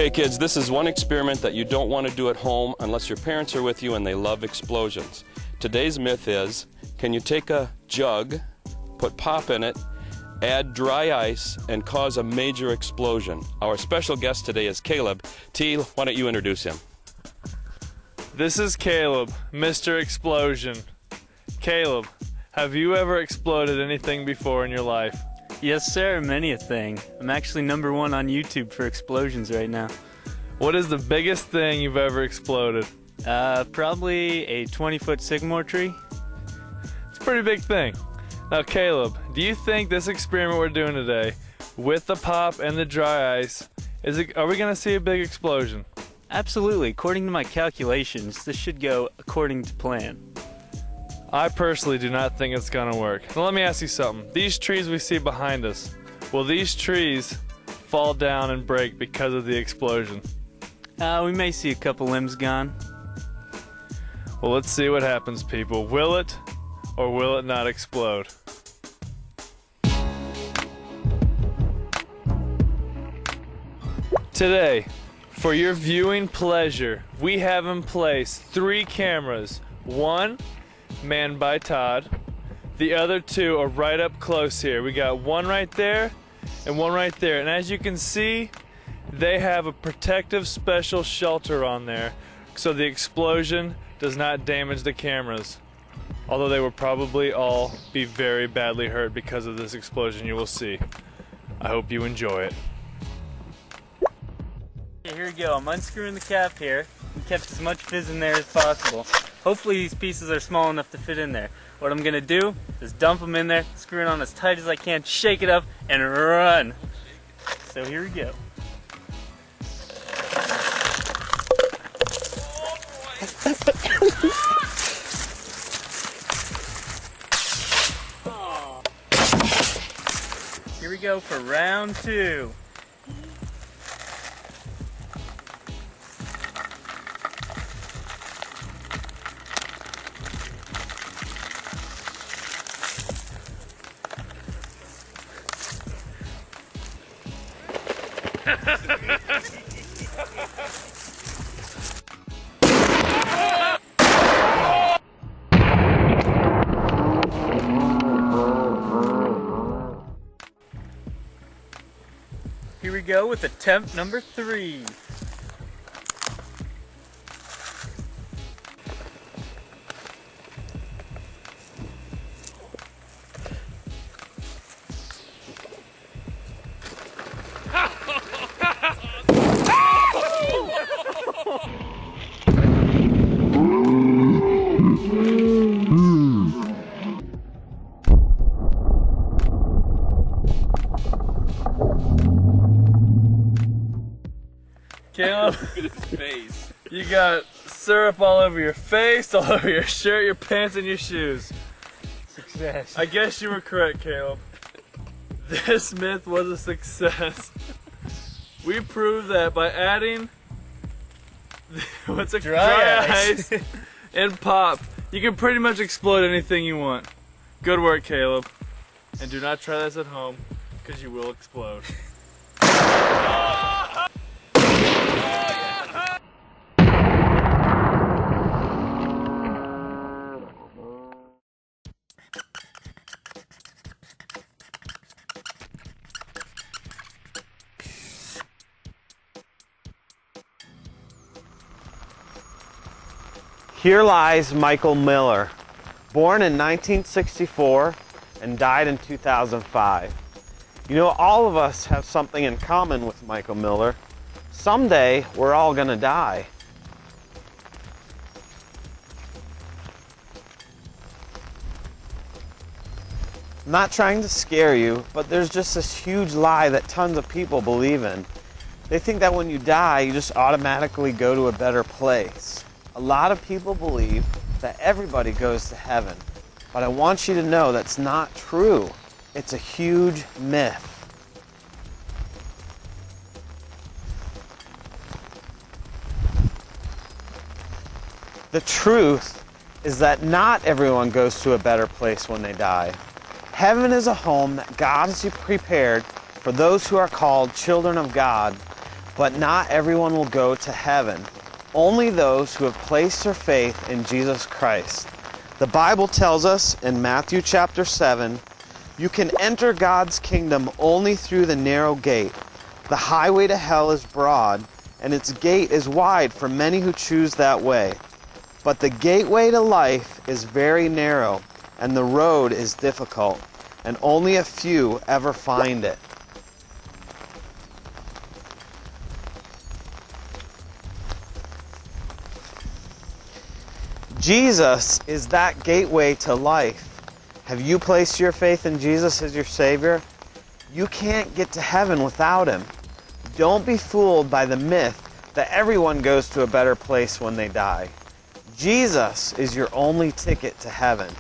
Okay kids, this is one experiment that you don't want to do at home unless your parents are with you and they love explosions. Today's myth is, can you take a jug, put pop in it, add dry ice, and cause a major explosion? Our special guest today is Caleb. T, why don't you introduce him? This is Caleb, Mr. Explosion. Caleb, have you ever exploded anything before in your life? Yes, sir, many a thing. I'm actually #1 on YouTube for explosions right now. What is the biggest thing you've ever exploded? Probably a 20-foot sycamore tree. It's a pretty big thing. Now, Caleb, do you think this experiment we're doing today, with the pop and the dry ice, are we going to see a big explosion? Absolutely. According to my calculations, this should go according to plan. I personally do not think it's gonna work. Now let me ask you something. These trees we see behind us, will these trees fall down and break because of the explosion? We may see a couple limbs gone. Well, let's see what happens, people. Will it or will it not explode? Today, for your viewing pleasure, we have in place 3 cameras. One manned by Todd. The other 2 are right up close here. We got one right there and one right there. And as you can see, they have a protective special shelter on there so the explosion does not damage the cameras. Although they will probably all be very badly hurt because of this explosion you will see. I hope you enjoy it. Okay, here we go. I'm unscrewing the cap here. We kept as much fizz in there as possible. Hopefully these pieces are small enough to fit in there. What I'm gonna do is dump them in there, screw it on as tight as I can, shake it up, and run. So here we go. Here we go for round 2. Here we go with attempt number 3. Caleb, you got syrup all over your face, all over your shirt, your pants, and your shoes. Success. I guess you were correct, Caleb. This myth was a success. We proved that by adding dry ice and pop, you can pretty much explode anything you want. Good work, Caleb. And do not try this at home, because you will explode. Here lies Michael Miller, born in 1964 and died in 2005. You know, all of us have something in common with Michael Miller. Someday, we're all gonna die. I'm not trying to scare you, but there's just this huge lie that tons of people believe in. They think that when you die, you just automatically go to a better place. A lot of people believe that everybody goes to heaven, but I want you to know that's not true. It's a huge myth. The truth is that not everyone goes to a better place when they die. Heaven is a home that God has prepared for those who are called children of God, But not everyone will go to heaven. Only those who have placed their faith in Jesus Christ. The Bible tells us in Matthew chapter 7, you can enter God's kingdom only through the narrow gate. The highway to hell is broad, and its gate is wide for many who choose that way. But the gateway to life is very narrow, and the road is difficult, and only a few ever find it. Jesus is that gateway to life. Have you placed your faith in Jesus as your Savior? You can't get to heaven without Him. Don't be fooled by the myth that everyone goes to a better place when they die. Jesus is your only ticket to heaven.